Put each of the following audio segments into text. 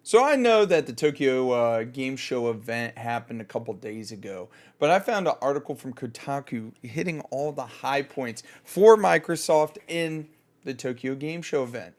So I know that the Tokyo Game Show event happened a couple days ago, but I found an article from Kotaku hitting all the high points for Microsoft in the Tokyo Game Show event.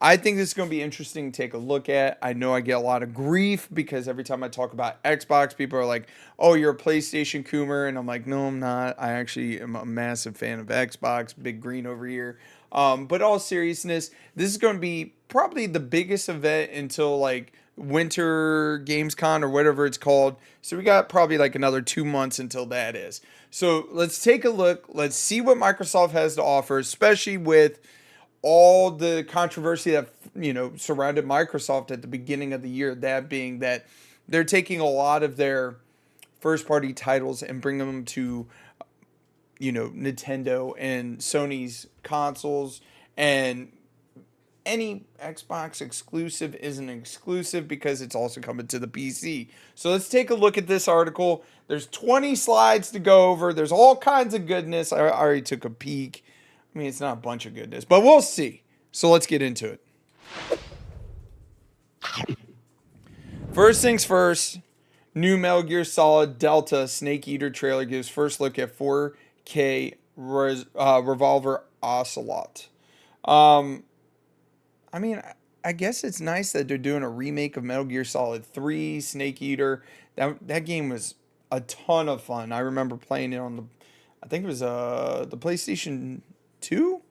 I think this is going to be interesting to take a look at. I know I get a lot of grief because every time I talk about Xbox, people are like, "Oh, you're a PlayStation Coomer," and I'm like, "No, I'm not. I actually am a massive fan of Xbox. Big green over here." But all seriousness, this is going to be probably the biggest event until like Winter Gamescom or whatever it's called. So we got probably like another 2 months until that is. So let's take a look. Let's see what Microsoft has to offer, especially with all the controversy that surrounded Microsoft at the beginning of the year. That being that they're taking a lot of their first party titles and bringing them to Nintendo and Sony's consoles, and any Xbox exclusive isn't exclusive because it's also coming to the PC. So let's take a look at this article. There's 20 slides to go over. There's all kinds of goodness. I already took a peek. I mean, it's not a bunch of goodness, but we'll see. So let's get into it. First things first, new Metal Gear Solid Delta Snake Eater trailer gives first look at 4K Revolver Ocelot. Um, I mean, I guess it's nice that they're doing a remake of Metal Gear Solid 3, Snake Eater. That game was a ton of fun. I remember playing it on I think it was the PlayStation 2.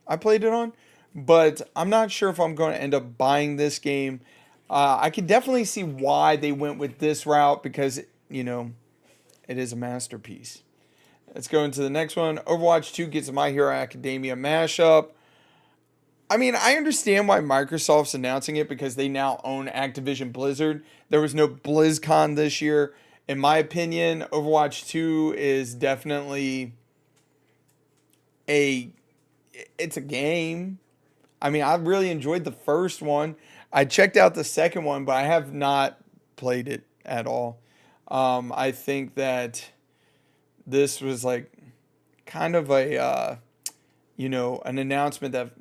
I played it on, but I'm not sure if I'm going to end up buying this game. I can definitely see why they went with this route because it is a masterpiece. Let's go into the next one. Overwatch 2 gets a My Hero Academia mashup. I mean, I understand why Microsoft's announcing it because they now own Activision Blizzard. There was no BlizzCon this year. In my opinion, Overwatch 2 is definitely a it's a game. I mean, I really enjoyed the first one. I checked out the second one, but I have not played it at all. I think that this was like kind of an announcement that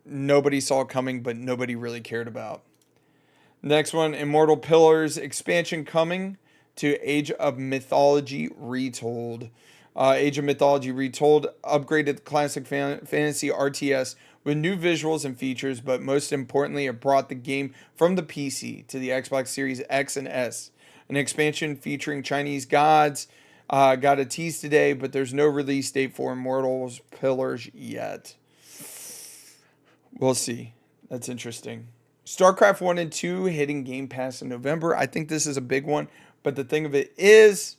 nobody saw coming, but nobody really cared about. Next one, Immortal Pillars expansion coming to Age of Mythology Retold. Age of Mythology Retold upgraded the classic fantasy RTS with new visuals and features, but most importantly, it brought the game from the PC to the Xbox Series X and S. An expansion featuring Chinese gods got a tease today, but there's no release date for Immortals Pillars yet. We'll see. That's interesting. StarCraft 1 and 2 hitting Game Pass in November. I think this is a big one, but the thing of it is,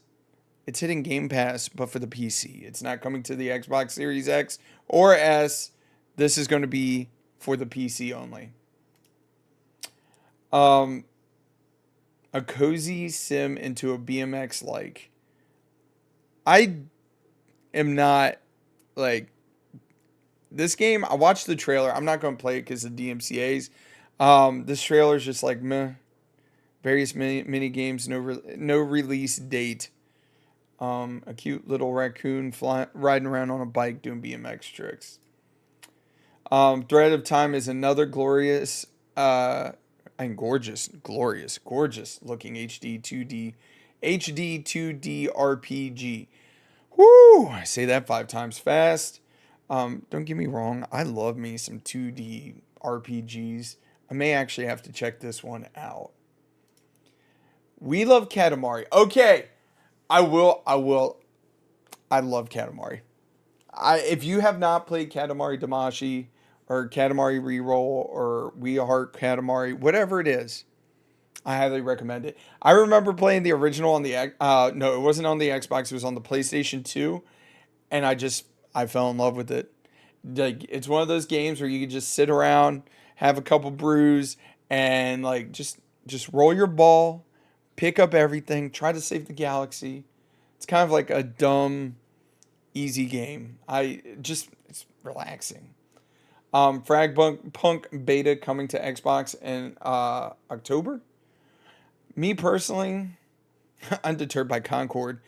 it's hitting Game Pass, but for the PC. It's not coming to the Xbox Series X or S. This is going to be for the PC only. Um, a cozy sim into a BMX like. I am not like this game. I watched the trailer. I'm not going to play it because of DMCA's. This trailer is just like meh. Various mini games, no release date. A cute little raccoon riding around on a bike doing BMX tricks. Thread of Time is another glorious, and gorgeous looking HD 2D RPG. Whoo! I say that 5 times fast. Don't get me wrong, I love me some 2D RPGs. I may actually have to check this one out. We love Katamari. Okay, I will. I love Katamari. If you have not played Katamari Damacy or Katamari Reroll or We Heart Katamari, whatever it is, I highly recommend it. I remember playing the original on the no, it wasn't on the Xbox. It was on the PlayStation 2, and I fell in love with it. Like it's one of those games where you can just sit around, have a couple brews, and like just roll your ball, pick up everything, try to save the galaxy. It's kind of like a dumb, easy game. It's relaxing. Punk beta coming to Xbox in October. Me personally, undeterred by Concord,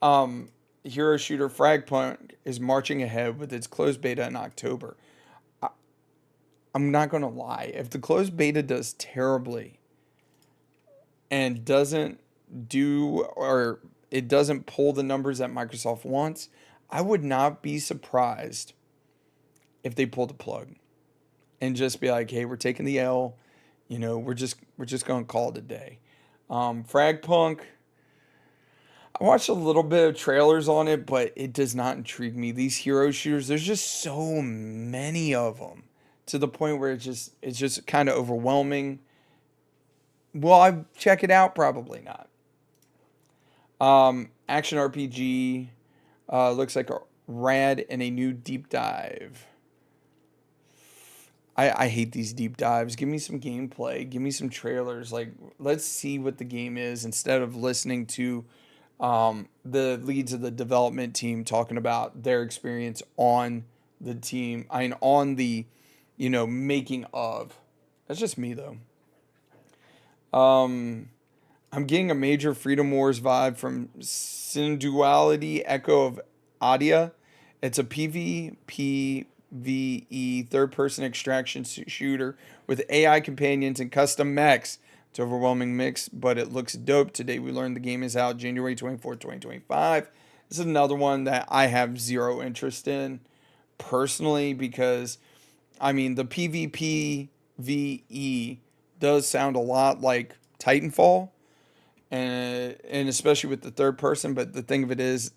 Hero Shooter Fragpunk is marching ahead with its closed beta in October. I, I'm not going to lie. If the closed beta does terribly, and doesn't do, or it doesn't pull the numbers that Microsoft wants, I would not be surprised if they pull the plug and just be like, "Hey, we're taking the L. We're just going to call it a day." Fragpunk, I watched a little bit of trailers on it, but it does not intrigue me. These hero shooters, there's just so many of them to the point where it's just kind of overwhelming. Will I check it out? Probably not. Action RPG looks like a rad and a new deep dive. I hate these deep dives. Give me some gameplay. Give me some trailers. Like, let's see what the game is instead of listening to the leads of the development team talking about their experience on the team. I mean, on the, making of. That's just me, though. Um, I'm getting a major Freedom Wars vibe from Synduality Echo of Adia. It's a PvPvE third person extraction shooter with AI companions and custom mechs. It's an overwhelming mix, but it looks dope. Today we learned the game is out January 24th, 2025. This is another one that I have zero interest in personally because, I mean, the PvPvE does sound a lot like Titanfall, and especially with the third person. But the thing of it is,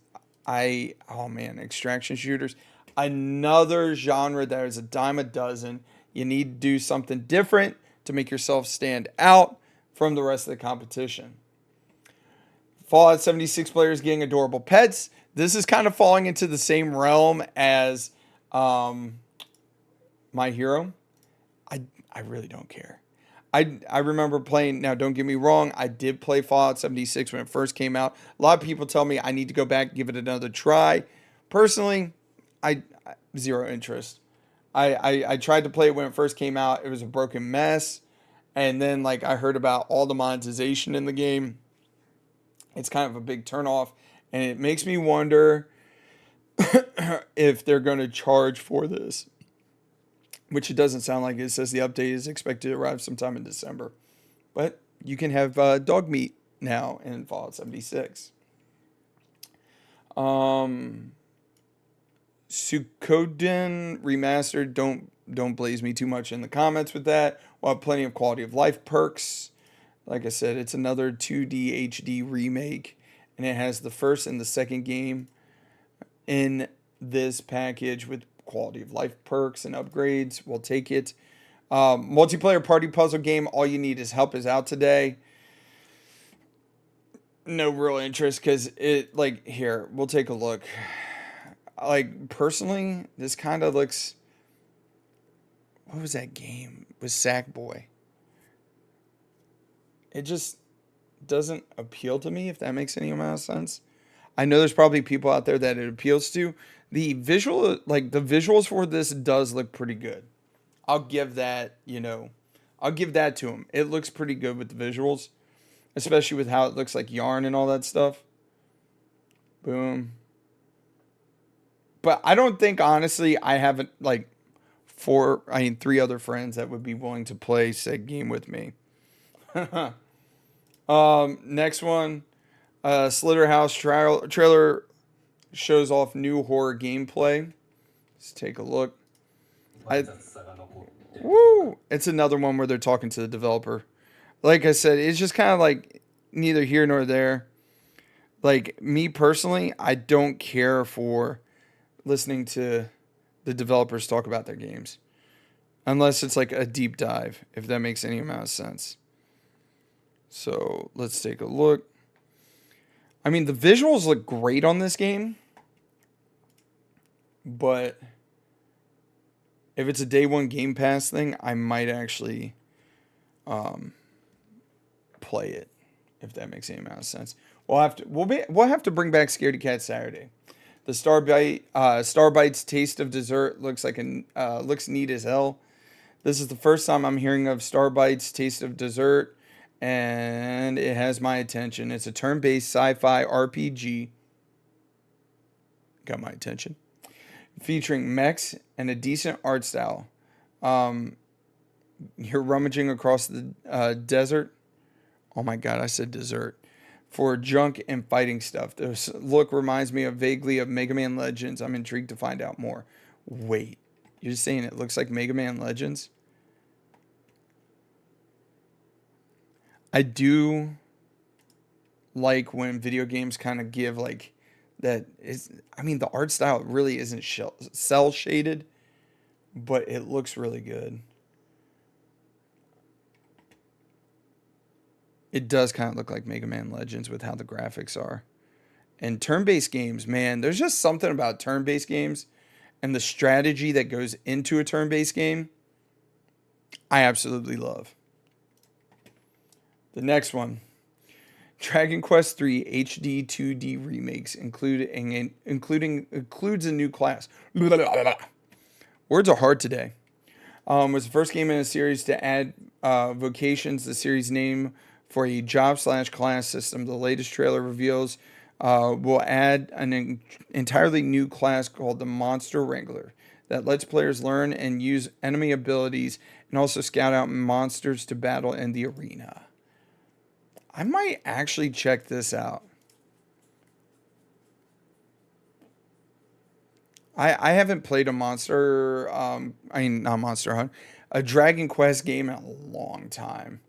oh man, extraction shooters, another genre that is a dime a dozen. You need to do something different to make yourself stand out from the rest of the competition. Fallout 76 players getting adorable pets. This is kind of falling into the same realm as um, My Hero. I really don't care. I remember playing. Now, don't get me wrong. I did play Fallout 76 when it first came out. A lot of people tell me I need to go back, give it another try. Personally, I zero interest. I tried to play it when it first came out. It was a broken mess. And then, like, I heard about all the monetization in the game. It's kind of a big turnoff. And it makes me wonder if they're going to charge for this, which it doesn't sound like. It says the update is expected to arrive sometime in December. But you can have dog meat now in Fallout 76. Um, Suikoden remastered. Don't blaze me too much in the comments with that. We'll have plenty of quality of life perks. Like I said, it's another 2D HD remake, and it has the first and the second game in this package with quality of life perks and upgrades. We'll take it. Multiplayer party puzzle game. All you need is help is out today. No real interest because it, like, here, we'll take a look. Like, personally, this kind of looks. What was that game? It was Sackboy. It just doesn't appeal to me, if that makes any amount of sense. I know there's probably people out there that it appeals to. The visuals for this does look pretty good. I'll give that, I'll give that to him. It looks pretty good with the visuals, especially with how it looks like yarn and all that stuff. Boom. But I don't think, honestly, I haven't, like, three other friends that would be willing to play said game with me. Next one, Slitterhouse trailer shows off new horror gameplay. Let's take a look. I Woo! It's another one where they're talking to the developer. Like I said, it's just kind of like neither here nor there. Like, me personally, I don't care for listening to the developers talk about their games unless it's like a deep dive, if that makes any amount of sense. So let's take a look. I mean, the visuals look great on this game, but if it's a day one Game Pass thing, I might actually play it, if that makes any amount of sense. We'll have to bring back Scaredy Cat Saturday. The Starbites Taste of Dessert looks neat as hell. This is the first time I'm hearing of Starbites Taste of Dessert, and it has my attention. It's a turn-based sci-fi RPG. Got my attention. Featuring mechs and a decent art style. You're rummaging across the desert Oh my god, I said dessert. For junk and fighting stuff. This look reminds me of vaguely of Mega Man Legends. I'm intrigued to find out more. Wait, you're just saying it looks like Mega Man Legends? I do like when video games kind of give like that is, I mean, the art style really isn't cell shaded, but it looks really good. It does kind of look like Mega Man Legends with how the graphics are. And turn-based games, man, there's just something about turn-based games and the strategy that goes into a turn-based game I absolutely love. The next one, Dragon Quest III HD 2D remakes, includes a new class. Words are hard today. Was the first game in a series to add vocations, the series name for a job slash class system. The latest trailer reveals will add an entirely new class called the Monster Wrangler that lets players learn and use enemy abilities and also scout out monsters to battle in the arena. I might actually check this out. I haven't played a monster, I mean, not Monster Hunt, a Dragon Quest game in a long time.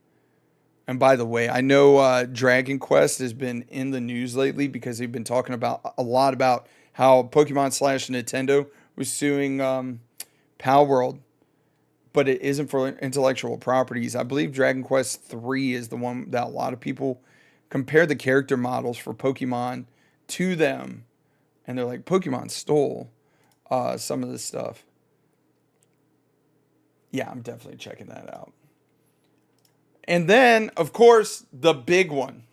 And by the way, I know Dragon Quest has been in the news lately because they've been talking about a lot about how Pokemon slash Nintendo was suing Pal World, but it isn't for intellectual properties. I believe Dragon Quest 3 is the one that a lot of people compare the character models for Pokemon to them, and they're like, Pokemon stole some of this stuff. Yeah, I'm definitely checking that out. And then, of course, the big one,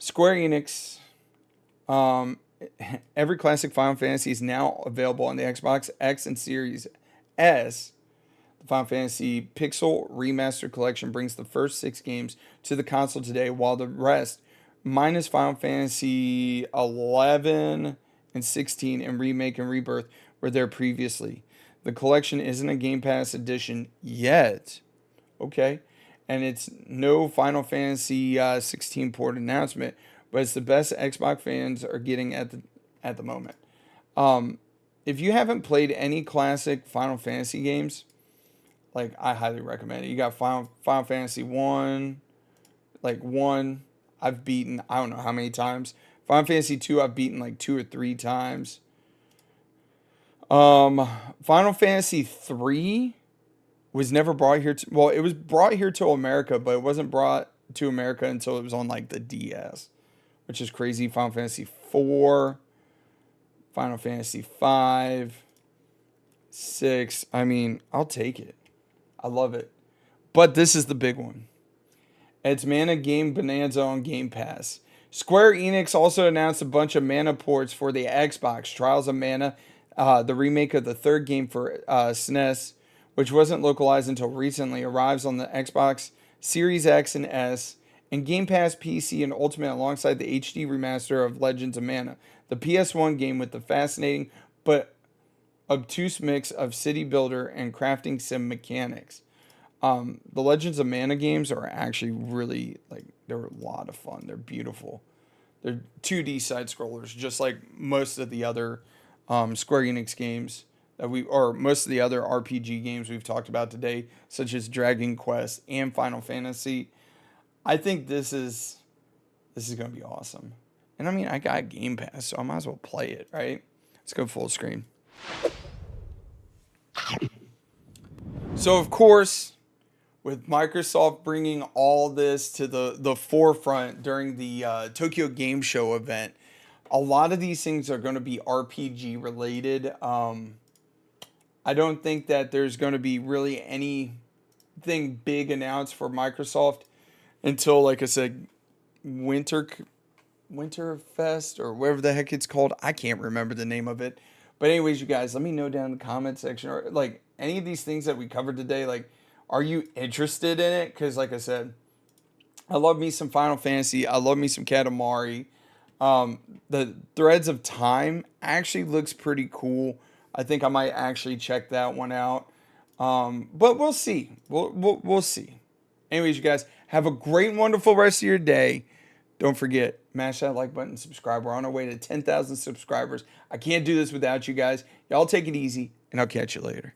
Square Enix. Um, every classic Final Fantasy is now available on the Xbox X and Series S. The Final Fantasy Pixel Remastered Collection brings the first 6 games to the console today, while the rest, minus Final Fantasy 11 and 16 and Remake and Rebirth, were there previously. The collection isn't a Game Pass edition yet. Okay. And it's no Final Fantasy 16 port announcement, but it's the best Xbox fans are getting at the moment. Um, if you haven't played any classic Final Fantasy games, like I highly recommend it. You got Final Fantasy 1, like 1 I've beaten I don't know how many times. Final Fantasy 2 I've beaten like 2 or 3 times. Um Final Fantasy 3 was never brought here to, well, it was brought here to America, but it wasn't brought to America until it was on like the DS, which is crazy. Final Fantasy 4, Final Fantasy 5, 6. I mean, I'll take it. I love it. But this is the big one. It's Mana Game Bonanza on Game Pass. Square Enix also announced a bunch of Mana ports for the Xbox. Trials of Mana, the remake of the third game for SNES, which wasn't localized until recently, arrives on the Xbox Series X and S, and Game Pass PC and Ultimate alongside the HD remaster of Legends of Mana, the PS1 game with the fascinating but obtuse mix of city builder and crafting sim mechanics. The Legends of Mana games are actually really, like, they're a lot of fun. They're beautiful. They're 2D side scrollers, just like most of the other Square Enix games or most of the other RPG games we've talked about today, such as Dragon Quest and Final Fantasy. I think this is gonna be awesome. And I mean, I got Game Pass, so I might as well play it, right? Let's go full screen. So of course, with Microsoft bringing all this to the forefront during the Tokyo Game Show event, a lot of these things are going to be RPG related. I don't think that there's going to be really anything big announced for Microsoft until, like I said, Winterfest or whatever the heck it's called. I can't remember the name of it. But anyways, you guys, let me know down in the comment section, or like any of these things that we covered today. Like, are you interested in it? Because like I said, I love me some Final Fantasy. I love me some Katamari. The Threads of Time actually looks pretty cool. I think I might actually check that one out. But we'll see. We'll see. Anyways, you guys have a great, wonderful rest of your day. Don't forget, mash that like button, subscribe. We're on our way to 10,000 subscribers. I can't do this without you guys. Y'all take it easy, and I'll catch you later.